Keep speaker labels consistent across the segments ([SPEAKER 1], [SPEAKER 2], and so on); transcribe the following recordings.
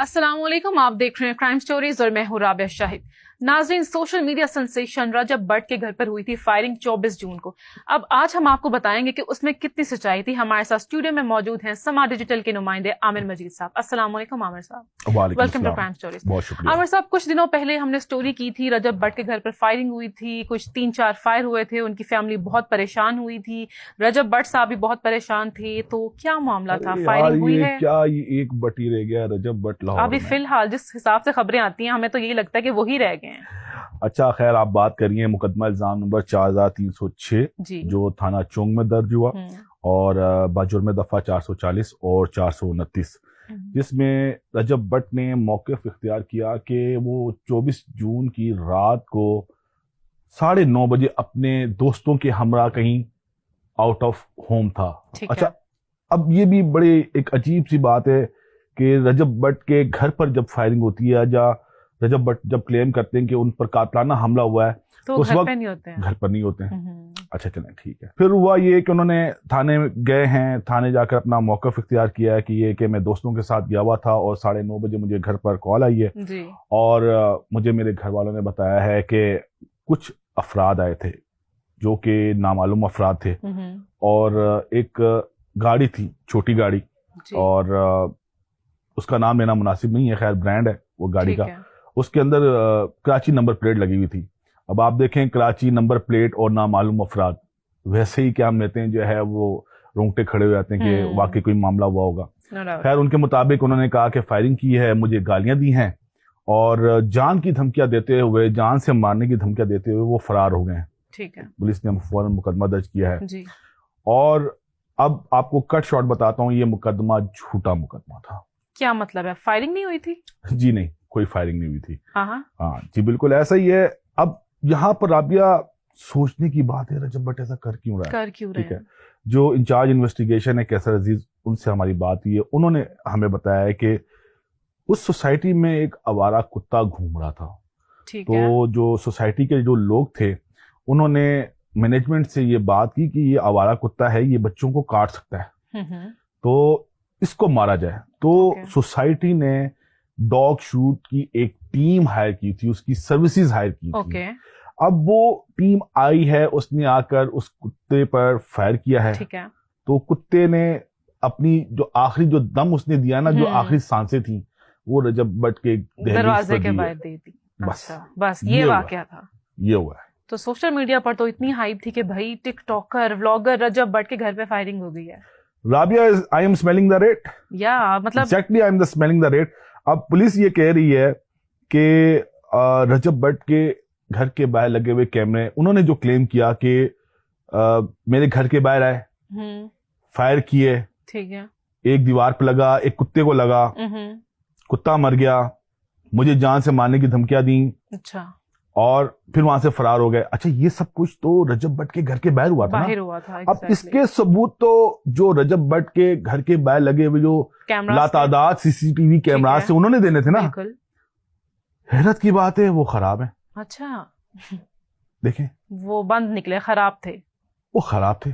[SPEAKER 1] अस्सलाम वालेकुम, आप देख रहे हैं क्राइम स्टोरीज और मैं हूं राबिया शाहिद। नाज़रीन, सोशल मीडिया सेंसेशन रजब भट्ट के घर पर हुई थी फायरिंग 24 जून को। अब आज हम आपको बताएंगे कि उसमें कितनी सच्चाई थी। हमारे साथ स्टूडियो में मौजूद हैं समा डिजिटल के नुमाइंदे आमिर मजीद साहब। अस्सलाम वालेकुम आमिर साहब, वेलकम टू क्राइम स्टोरीज।
[SPEAKER 2] बहुत शुक्रिया।
[SPEAKER 1] आमिर साहब, कुछ दिनों पहले हमने स्टोरी की थी, रजब भट्ट के घर पर फायरिंग हुई थी, कुछ 3-4 फायर हुए थे, उनकी फैमिली बहुत परेशान हुई थी, रजब भट्ट साहब भी बहुत परेशान थे। तो क्या मामला था? फायरिंग हुई है
[SPEAKER 2] क्या ये एक बटी रह गया रजब भट्ट लाहौर
[SPEAKER 1] अभी
[SPEAKER 2] में?
[SPEAKER 1] फिलहाल जिस हिसाब से खबरें आती हैं हमें तो यही लगता है कि वही रह गए हैं।
[SPEAKER 2] अच्छा, खैर, आप बात करिए मुकदमा इल्जाम नंबर 4306 जो थाना चोंग में दर्ज हुआ और बाजुर्म दफा 440 और 429, जिसमें रजब भट्ट ने मौक़िफ़ इख्तियार किया कि वो 24 जून की रात को 9:30 बजे अपने दोस्तों के हमरा कहीं आउट ऑफ होम था। अच्छा, अब ये भी बड़ी एक अजीब सी बात है कि रजब भट्ट के घर पर जब फायरिंग होती है या रजब भट्ट जब क्लेम करते हैं कि उन पर कातलाना हमला हुआ है
[SPEAKER 1] तो
[SPEAKER 2] उस वक्त घर पर नहीं होते हैं। अच्छा, चलें, ठीक है। फिर हुआ ये कि उन्होंने थाने गए हैं, थाने जाकर अपना मौक़िफ़ इख्तियार किया है कि ये कि मैं दोस्तों के साथ गया हुआ था और 9:30 बजे मुझे घर पर कॉल आई है
[SPEAKER 1] जी।
[SPEAKER 2] और मुझे मेरे घर वालों ने बताया है कि कुछ अफराद आए थे जो कि नामालूम अफराद थे और एक गाड़ी थी, छोटी गाड़ी, और उसका नाम लेना मुनासिब नहीं है, खैर ब्रांड है वो गाड़ी का। उसके अंदर कराची नंबर प्लेट लगी हुई थी। अब आप देखें, कराची नंबर प्लेट और नामालूम अफराद, वैसे ही क्या हम लेते हैं जो है वो रोंगटे खड़े हो जाते हैं कि वाकई कोई मामला हुआ होगा। खैर, उनके मुताबिक उन्होंने कहा कि फायरिंग की है, मुझे गालियां दी हैं और जान की धमकियां देते हुए, जान से मारने की धमकियां देते हुए वो फरार हो गए हैं।
[SPEAKER 1] ठीक है।
[SPEAKER 2] पुलिस ने फौरन मुकदमा दर्ज किया है
[SPEAKER 1] जी।
[SPEAKER 2] और अब आपको कट शॉट बताता हूँ, ये मुकदमा झूठा मुकदमा था।
[SPEAKER 1] क्या मतलब है? फायरिंग नहीं हुई थी?
[SPEAKER 2] जी नहीं, कोई फायरिंग नहीं हुई थी।
[SPEAKER 1] हाँ
[SPEAKER 2] जी, बिल्कुल ऐसा ही है। अब यहाँ पर राबिया सोचने की बात है, रजब भट्ट ऐसा कर क्यों रहा है? ठीक है, जो इंचार्ज इन्वेस्टिगेशन है कैसर अजीज, उनसे हमारी बात हुई है। उन्होंने हमें बताया है कि उस सोसाइटी में एक आवारा कुत्ता घूम रहा था। तो जो सोसाइटी के जो लोग थे उन्होंने मैनेजमेंट से ये बात की कि ये आवारा कुत्ता है, ये बच्चों को काट सकता है, तो इसको मारा जाए। तो सोसाइटी ने डॉग शूट की एक टीम हायर की थी, उसकी सर्विसेज हायर की थी। अब वो टीम आई है, उसने आकर उस कुत्ते पर फायर किया है।
[SPEAKER 1] ठीक है। तो
[SPEAKER 2] कुत्ते ने अपनी जो आखिरी जो दम उसने दिया ना, जो आखिरी सांसें थी, वो रजब भट्ट के
[SPEAKER 1] दरवाजे के बाहर दे दी। बस ये वाकया था,
[SPEAKER 2] ये हुआ है।
[SPEAKER 1] तो सोशल मीडिया पर तो इतनी हाइप थी कि भाई टिकटॉकर व्लॉगर रजब भट्ट के घर पे फायरिंग हो गई है।
[SPEAKER 2] Rabia, I am smelling the rate.
[SPEAKER 1] या मतलब
[SPEAKER 2] exactly, I am smelling the rate. अब पुलिस ये कह रही है कि रजब भट्ट के घर के बाहर लगे हुए कैमरे, उन्होंने जो क्लेम किया कि मेरे घर के बाहर आए, फायर किए,
[SPEAKER 1] ठीक है,
[SPEAKER 2] एक दीवार पे लगा, एक कुत्ते को लगा, कुत्ता मर गया, मुझे जान से मारने की धमकियां दी।
[SPEAKER 1] अच्छा।
[SPEAKER 2] और फिर वहां से फरार हो गए। अच्छा, ये सब कुछ तो रजब भट्ट के घर के बाहर हुआ था
[SPEAKER 1] ना?
[SPEAKER 2] अब इसके सबूत तो जो रजब भट्ट के घर के बाहर लगे हुए जो लातादाद सीसीटीवी कैमरा से उन्होंने देने थे ना, हैरत की बात है वो खराब है।
[SPEAKER 1] अच्छा,
[SPEAKER 2] देखें,
[SPEAKER 1] वो बंद निकले, खराब थे,
[SPEAKER 2] वो खराब थे।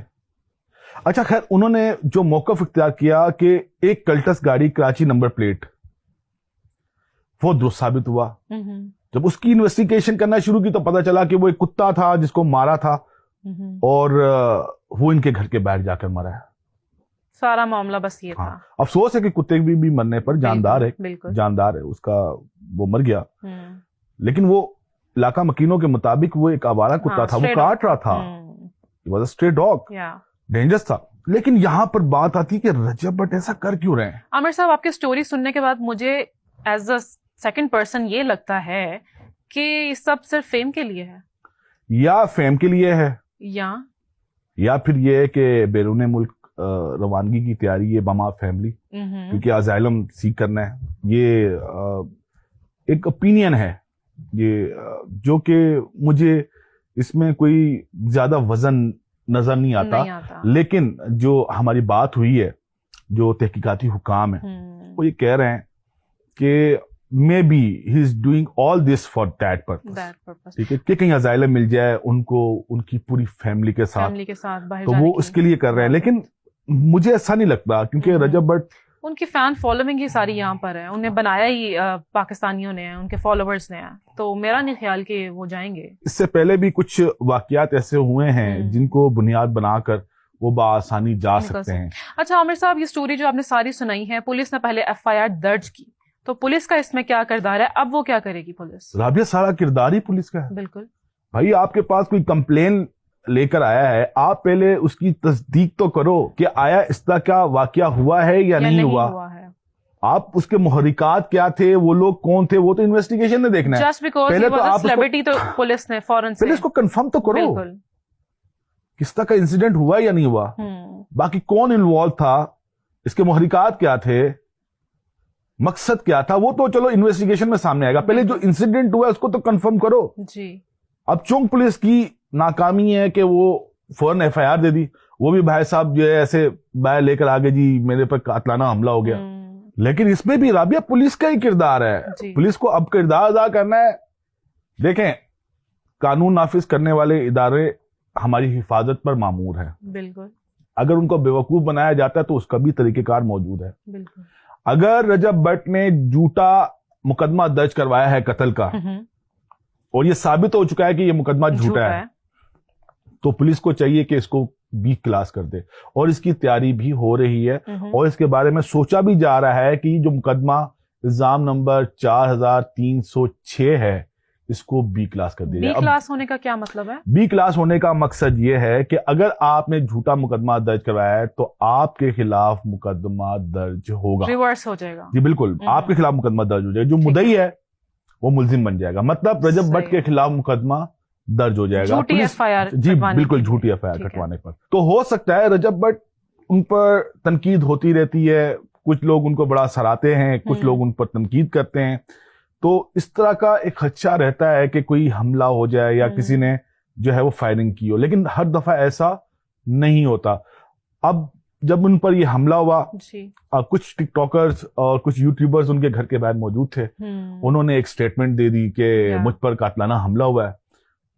[SPEAKER 2] अच्छा, खैर, उन्होंने जो मौक़िफ़ इख्तियार किया कि एक कल्टस गाड़ी कराची नंबर प्लेट, वो दुरुस्त साबित हुआ। जब उसकी इन्वेस्टिगेशन करना शुरू की तो पता चला कि वो एक कुत्ता था जिसको मारा था और वो इनके घर के बाहर जाकर मरा है।
[SPEAKER 1] सारा मामला बस ये था।
[SPEAKER 2] अफसोस है कि कुत्ते भी मरने पर जानदार है उसका, वो मर गया। लेकिन वो इलाका मकीनों के मुताबिक वो एक आवारा कुत्ता था, वो काट रहा था, वो स्ट्रे डॉग, डेंजरस था। लेकिन यहाँ पर बात आती है कि रजब भट्ट ऐसा कर क्यों रहे हैं?
[SPEAKER 1] आमिर साहब, आपकी स्टोरी सुनने के बाद मुझे एज अ सेकंड पर्सन ये लगता है कि सब सिर्फ फेम के लिए है, या
[SPEAKER 2] फेम के लिए है, या फिर ये है कि बैरून मुल्क रवानगी की तैयारी है बमा फैमिली, क्योंकि अजाइलम सीख करना है। ये एक ओपिनियन है ये, जो कि मुझे इसमें कोई ज्यादा वजन नजर नहीं आता। लेकिन जो हमारी बात हुई है, जो तहकीकाती हुकाम है, वो ये कह रहे हैं कि may be he is doing all this for that purpose. ठीक है, कि कहीं अजाइलम मिल जाए उनको, उनकी पूरी फैमिली के साथ
[SPEAKER 1] बाहर
[SPEAKER 2] तो वो उसके लिए कर रहे हैं। लेकिन मुझे ऐसा नहीं लगता, क्योंकि रजब भट्ट
[SPEAKER 1] उनकी फैन फॉलोइंग ही सारी यहाँ पर है, उन्हें बनाया ही पाकिस्तानियों ने है, उनके फॉलोवर्स ने है, तो मेरा नहीं ख्याल कि वो जाएंगे।
[SPEAKER 2] इससे पहले भी कुछ वाकयात ऐसे हुए हैं जिनको बुनियाद बनाकर वो बआसानी जा सकते हैं।
[SPEAKER 1] अच्छा आमिर साहब, ये स्टोरी जो आपने सारी सुनाई है, पुलिस ने पहले FIR दर्ज की, तो पुलिस का इसमें क्या किरदार है, अब वो क्या करेगी पुलिस?
[SPEAKER 2] राबिया, सारा किरदार ही पुलिस का है।
[SPEAKER 1] बिल्कुल
[SPEAKER 2] भाई, आपके पास कोई कंप्लेन लेकर आया है, आप पहले उसकी तस्दीक तो करो कि आया इसका क्या वाकया हुआ है या नहीं हुआ है। आप उसके मुहर्रिकात क्या थे, वो लोग कौन थे, वो तो इन्वेस्टिगेशन ने देखना है।
[SPEAKER 1] जस्ट बिकॉज़
[SPEAKER 2] पहले तो आप
[SPEAKER 1] सेलिब्रिटी तो पुलिस ने फौरन से
[SPEAKER 2] पहले इसको कंफर्म तो करो किस तरह का इंसिडेंट हुआ या नहीं हुआ, बाकी कौन इन्वॉल्व था, इसके मुहर्रिकात क्या थे, मकसद क्या था, वो तो चलो इन्वेस्टिगेशन में सामने आएगा। पहले जो इंसिडेंट हुआ उसको तो कंफर्म करो
[SPEAKER 1] जी।
[SPEAKER 2] अब चुंग पुलिस की नाकामी है कि वो फौरन FIR दे दी, वो भी भाई साहब जो है ऐसे बाय लेकर आगे जी मेरे पर कातलाना हमला हो गया। लेकिन इसमें भी राबिया पुलिस का ही किरदार है, पुलिस को अब किरदार अदा करना है। देखें, कानून नाफिज करने वाले इदारे हमारी हिफाजत पर मामूर है,
[SPEAKER 1] बिल्कुल।
[SPEAKER 2] अगर उनको बेवकूफ बनाया जाता है तो उसका भी तरीकेकार मौजूद है।
[SPEAKER 1] बिल्कुल।
[SPEAKER 2] अगर रजब भट्ट ने झूठा मुकदमा दर्ज करवाया है कत्ल का और ये साबित हो चुका है कि ये मुकदमा झूठा है, तो पुलिस को चाहिए कि इसको B क्लास कर दे, और इसकी तैयारी भी हो रही है और इसके बारे में सोचा भी जा रहा है कि जो मुकदमा इल्जाम नंबर 4306 है इसको B क्लास कर दिया जाए।
[SPEAKER 1] B क्लास होने का क्या मतलब है?
[SPEAKER 2] B क्लास होने का मकसद ये है कि अगर आपने झूठा मुकदमा दर्ज करवाया है तो आपके खिलाफ मुकदमा दर्ज होगा,
[SPEAKER 1] रिवर्स हो जाएगा।
[SPEAKER 2] जी बिल्कुल, आपके खिलाफ मुकदमा दर्ज हो जाएगा, जो मुद्दई है वो मुल्जिम बन जाएगा, मतलब रजब भट्ट के खिलाफ मुकदमा दर्ज हो जाएगा
[SPEAKER 1] झूठी FIR,
[SPEAKER 2] जी बिल्कुल, झूठी FIR कटवाने पर। तो हो सकता है रजब भट्ट, उन पर तनकीद होती रहती है, कुछ लोग उनको बड़ा सराहते हैं, कुछ लोग उन पर तनकीद करते हैं, तो इस तरह का एक खदशा रहता है कि कोई हमला हो जाए या किसी ने जो है वो फायरिंग की हो, लेकिन हर दफा ऐसा नहीं होता। अब जब उन पर ये हमला हुआ, कुछ टिकटॉकर्स और कुछ यूट्यूबर्स उनके घर के बाहर मौजूद थे, उन्होंने एक स्टेटमेंट दे दी कि मुझ पर कातलाना हमला हुआ है,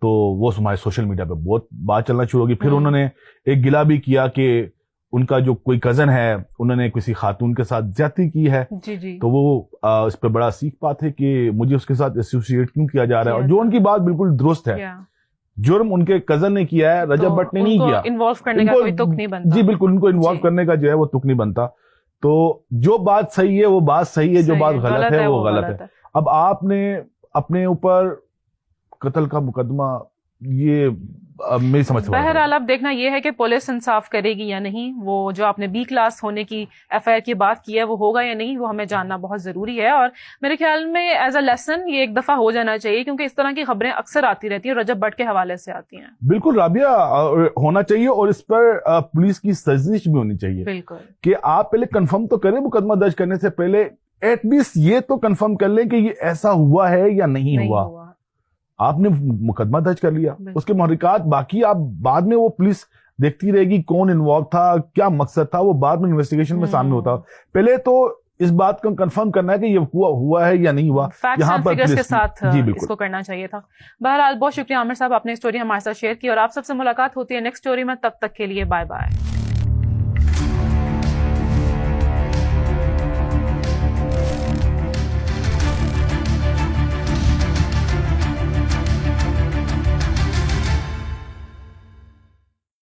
[SPEAKER 2] तो वो हमारे सोशल मीडिया पे बहुत बात चलना शुरू होगी। फिर उन्होंने एक गिला भी किया कि उनका जो कोई कजन है उन्होंने किसी खातून के साथ ज्यादती की है, तो वो इस पर बड़ा सीख पाते हैं कि मुझे उसके साथ एसोसिएट क्यों किया जा रहा है, और जो उनकी बात बिल्कुल दुरुस्त है, जुर्म उनके कजन ने किया है, रजब भट्ट ने नहीं किया।
[SPEAKER 1] इन्वॉल्व करने का कोई तुक नहीं बनता।
[SPEAKER 2] जी बिल्कुल, उनको इन्वॉल्व करने का जो है वो तुक नहीं बनता। तो जो बात सही है वो बात सही है, जो बात गलत है वो गलत है। अब आपने अपने ऊपर कत्ल का मुकदमा, ये मेरी समझ से
[SPEAKER 1] बहरहाल अब देखना यह है कि पुलिस इंसाफ करेगी या नहीं। वो जो आपने B क्लास होने की FIR की बात की है वो होगा या नहीं, वो हमें जानना बहुत जरूरी है। और मेरे ख्याल में एज अ लेसन ये एक दफा हो जाना चाहिए, क्योंकि इस तरह की खबरें अक्सर आती रहती है, रजब भट्ट के हवाले से आती हैं।
[SPEAKER 2] बिल्कुल राबिया, होना चाहिए, और इस पर पुलिस की सर्जिश भी होनी चाहिए।
[SPEAKER 1] बिल्कुल
[SPEAKER 2] कि आप पहले कंफर्म तो करें, मुकदमा दर्ज करने से पहले एटलीस्ट ये तो कंफर्म कर लें कि ये ऐसा हुआ है या नहीं हुआ। आपने मुकदमा दर्ज कर लिया, उसके मुहर्रिकात बाकी आप बाद में वो पुलिस देखती रहेगी कौन इन्वॉल्व था, क्या मकसद था, वो बाद में इन्वेस्टिगेशन में सामने होता। पहले तो इस बात को कंफर्म करना है कि ये हुआ है या नहीं हुआ,
[SPEAKER 1] यहाँ पर के साथ इसको करना चाहिए था। बहरहाल बहुत शुक्रिया आमिर साहब, आपने स्टोरी हमारे साथ शेयर की, और आप सबसे मुलाकात होती है नेक्स्ट स्टोरी में। तब तक के लिए बाय बाय।